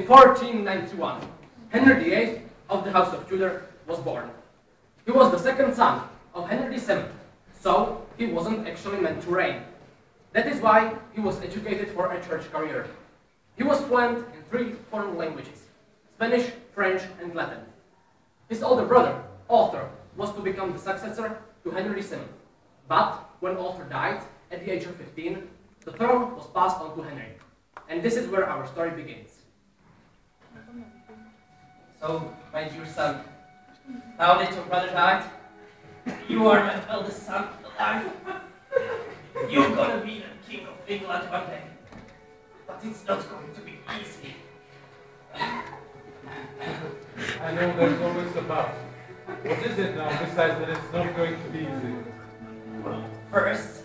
1491, Henry VIII of the House of Tudor was born. He was the second son of Henry VII, so he wasn't actually meant to reign. That is why he was educated for a church career. He was fluent in 3 foreign languages: Spanish, French, and Latin. His older brother, Arthur, was to become the successor to Henry VII. But when Arthur died at the age of 15, the throne was passed on to Henry. And this is where our story begins. So, my dear son, now that your brother died, you are my eldest son alive. You're gonna be the king of England one day. But it's not going to be easy. I know there's always a but. What is it now besides that it's not going to be easy? Well, first,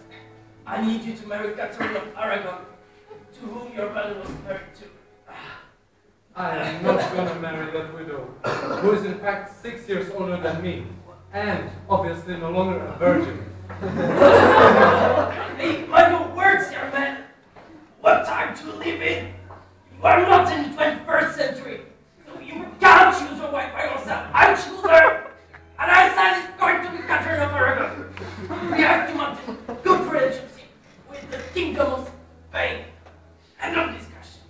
I need you to marry Catherine of Aragon, to whom your brother was married to. I am not going to marry that widow, who is in fact 6 years older than me, and obviously no longer a virgin. Hey, mind your words, young man! What time to live in? You are not in the 21st century, so you can't choose your wife by yourself. I choose her, and I said it's going to be Catherine of Aragon. We have to maintain good relationship with the Kingdom of Spain. End of discussion.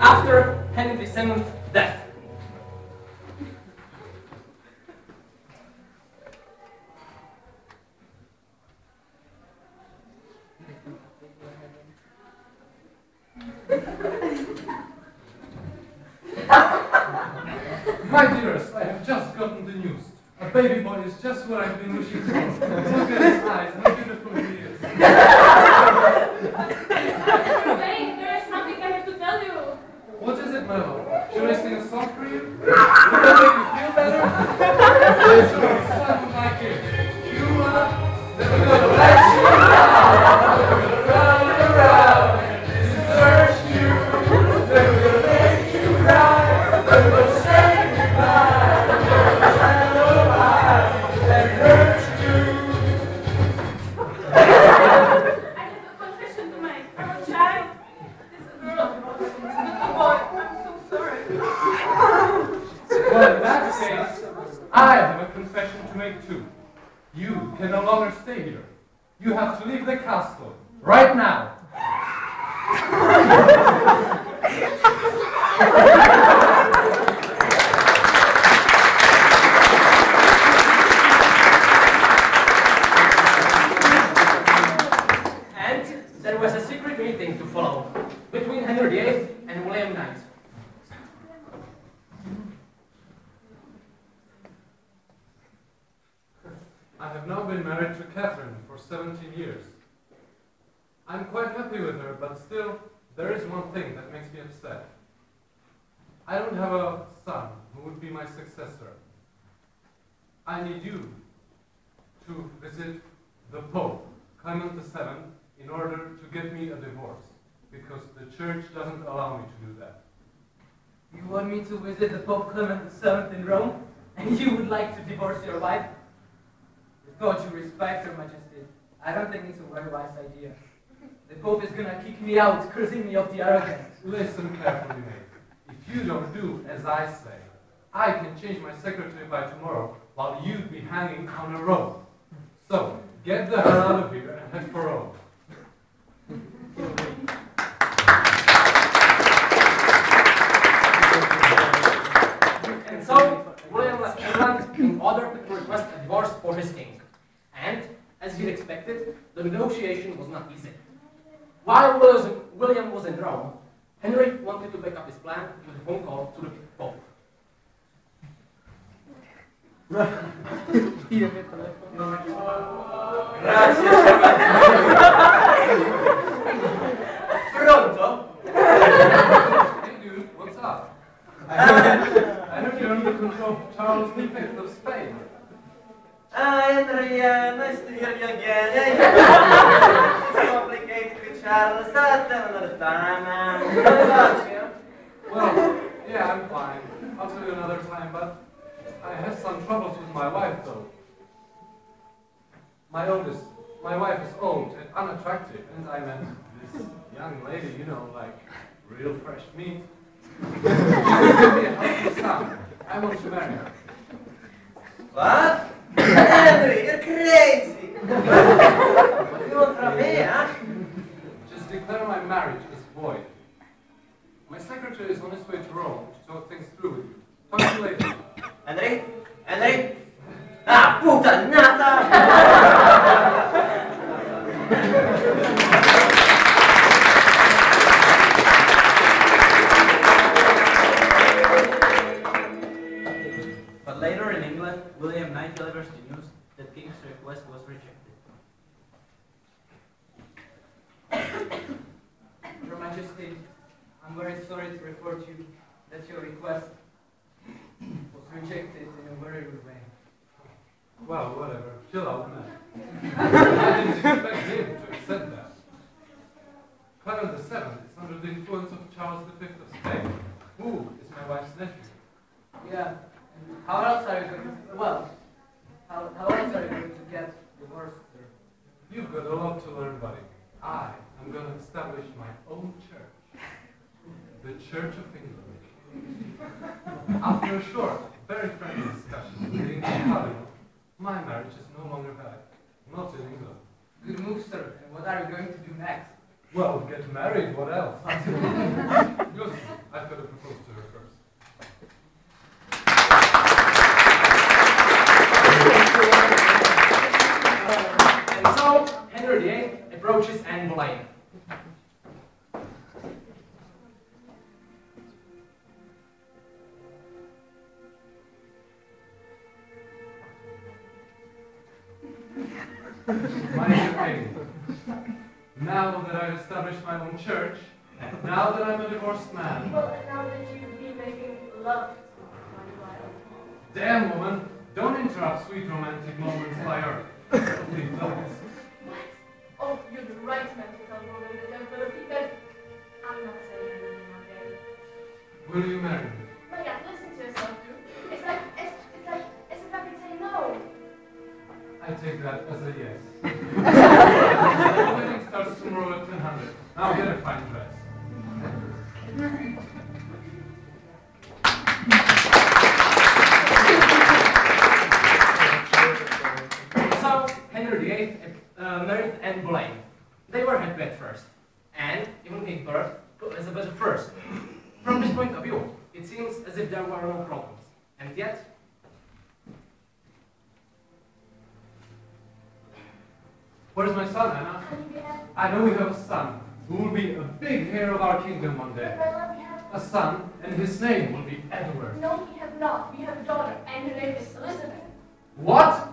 After Henry VII's death, My dearest, I have just gotten the news. A baby boy is just what I've been wishing for. Look at his eyes and how beautiful he is. Wait, there is something I have to tell you. What is it, my love? Should I sing a song for you? Would that make you feel better? I'm sure your son would like it. You are never gonna let you down. Never gonna run around and desert you. Never gonna make you cry. Never gonna say goodbye. Never gonna tell nobody that hurt you. I have a confession to make. I'm a child. This is a girl. It's not a boy. I'm so sorry. Well, in that case, I have a confession to make too. You can no longer stay here. You have to leave the castle right now. and there was a secret meeting to follow between Henry VIII and William Knight. I have now been married to Catherine for 17 years. I'm quite happy with her, but still, there is one thing that makes me upset. I don't have a son who would be my successor. I need you to visit the Pope, Clement VII, in order to get me a divorce, because the church doesn't allow me to do that. You want me to visit the Pope Clement VII in Rome? And you would like to divorce your wife? With all due respect, Your Majesty, I don't think it's a very wise idea. The Pope is gonna kick me out, cursing me of the arrogance. Listen carefully, mate. If you don't do as I say, I can change my secretary by tomorrow while you'd be hanging on a rope. So, get the hell out of here and head for Rome. And so, William left England in order to request a divorce for his king. And, as he'd expected, the negotiation was not easy. While William was in Rome, Henry wanted to back up his plan with a phone call to the Pope. Pronto? Hey dude, what's up? I heard you're under control of Charles V of Spain. Henry, nice to hear you again. It's complicated with Charles. I'll tell another time, man. What about you? Well, yeah, I'm fine. I'll tell you another time, but I had some troubles with my wife, though. My wife is old and unattractive, and I met this young lady, you know, like real fresh meat. She will give me a healthy son. I want to marry her. What? Henry, you're crazy. What do you want from me, huh? Just declare my marriage as void. My secretary is on his way to Rome to talk things through with you. Talk to you later. Henry? Henry? Ah, puttanata! But later in England, William IX delivers the news that King's request was rejected. Your Majesty, I'm very sorry to report you that your request was rejected in a very rude way. Well, whatever. Chill out, man. I didn't expect him to accept that. Clement VII is under the influence of Charles V of Spain, who is my wife's nephew. Yeah. How else are you going to, how else are you going to get divorced, sir? You've got a lot to learn, buddy. I am going to establish my own church. The Church of England. After a short, very friendly discussion with the English Parliament, my marriage is no longer valid. Not in England. Good move, sir. And what are you going to do next? Well, get married, what else? You'll see. I've got to propose to her first. And so, Henry VIII approaches Anne Boleyn. My dear lady, now that I've established my own church, now that I'm a divorced man. Well, and now that you'd be making love to my wild. Damn, woman, don't interrupt sweet romantic moments by your filthy thoughts. What? Oh, you're the right man to tell women that they're filthy, but I'm not saying anything again. Will you marry me? But yeah, listen to yourself, dude. It's like as if I could say no. I take that as a yes. The wedding starts tomorrow at 10:00. Now get a fine dress. So, Henry VIII married Anne Boleyn. They were happy at first, and even gave birth to Elizabeth I. From this point of view, it seems as if there were no problems, and yet, Where's my son, Anna? Honey, we have. I know we have a son who will be a big heir of our kingdom one But day. my love, we have. A son, and his name will be Edward. No, we have not. We have a daughter, and her name is Elizabeth. What?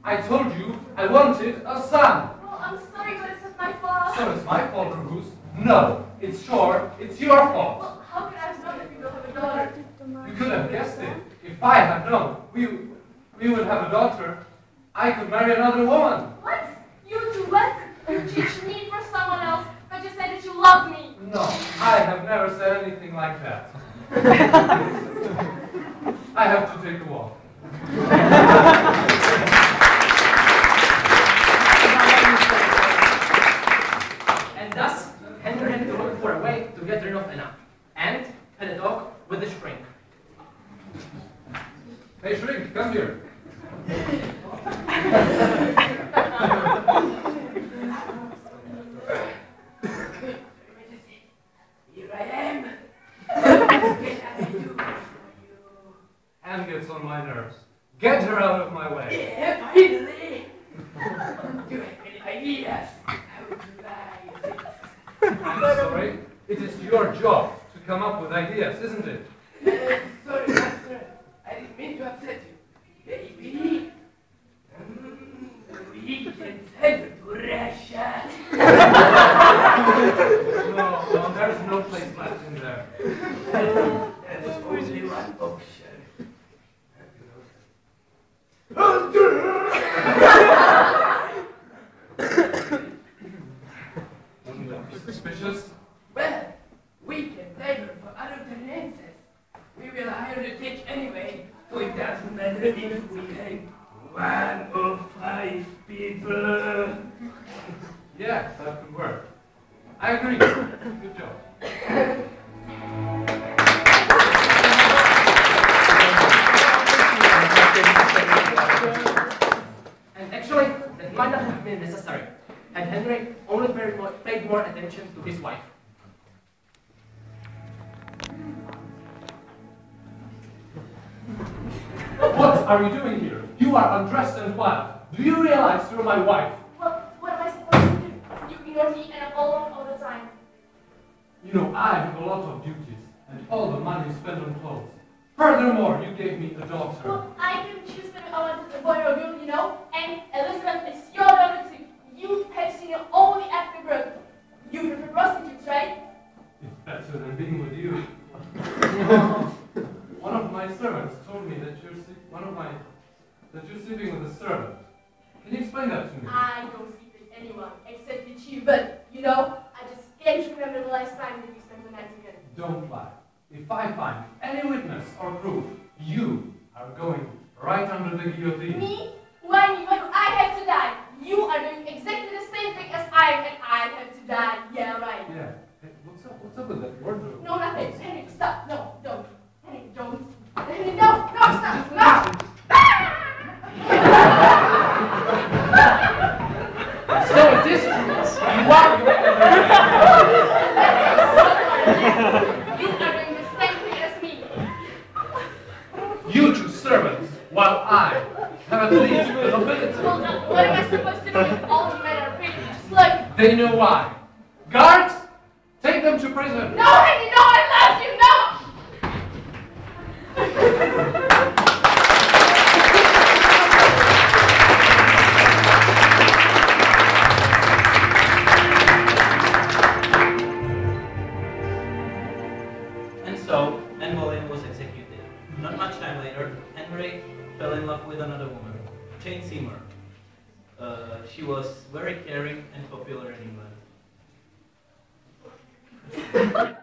I told you I wanted a son. Well, I'm sorry, but it's not my fault. So it's my fault, or whose? No, it's your fault. Well, how can I have known if you don't have a daughter? You could have guessed it. If I had known we would have a daughter, I could marry another woman. What? You do what? You teach me for someone else, but you said that you love me. No, I have never said anything like that. I have to take a walk. and thus, Henry had to look for a way to get rid of Anna, and had a talk with the shrink. Hey, shrink, come here. Here I am. Anne gets on my nerves. Get her out of my way. Yeah, finally. Do you have any ideas how to rise it? I'm sorry. It is your job to come up with ideas, isn't it? Sorry, master. I didn't mean to upset you. Maybe we can send you to Russia. No, there's no place left in there. There's only one option. we hang one or five people. Yeah, that could work. I agree. Good job. And actually, that might not have been necessary, had Henry only paid more attention to his wife. What are you doing here? You are undressed and wild. Do you realize you're my wife? Well, what am I supposed to do? You ignore me and I'm all alone all the time. You know, I have a lot of duties, and all the money is spent on clothes. Furthermore, you gave me a daughter. Well, I can choose whether I want a boy or a girl, you know? And Elizabeth is your daughter too. You have seen her only after birth. You prefer prostitutes, right? It's better than being with you. One of my servants told me that you're sleeping with a servant. Can you explain that to me? I don't sleep with anyone except with you, but you know, I just can't remember the last time that you spent the night together. Don't lie. If I find any witness or proof, you are going right under the guillotine. Me? Why do I have to die? You are doing exactly the same thing as I am, and I have to die. Yeah, right. Yeah. Hey, what's up with that wardrobe? No, nothing. Henry, stop. No, don't. Henry, don't. Henry, no, stop. No. So it is true. You are going You are doing the same thing as me. You choose servants, while I have at least the nobility. Well, what am I supposed to do if all you men are pretty? Just look. They know why. Guards, take them to prison. No, Henry, no, I love you, no. And so, Anne Boleyn was executed. Not much time later, Henry fell in love with another woman, Jane Seymour. She was very caring and popular in England.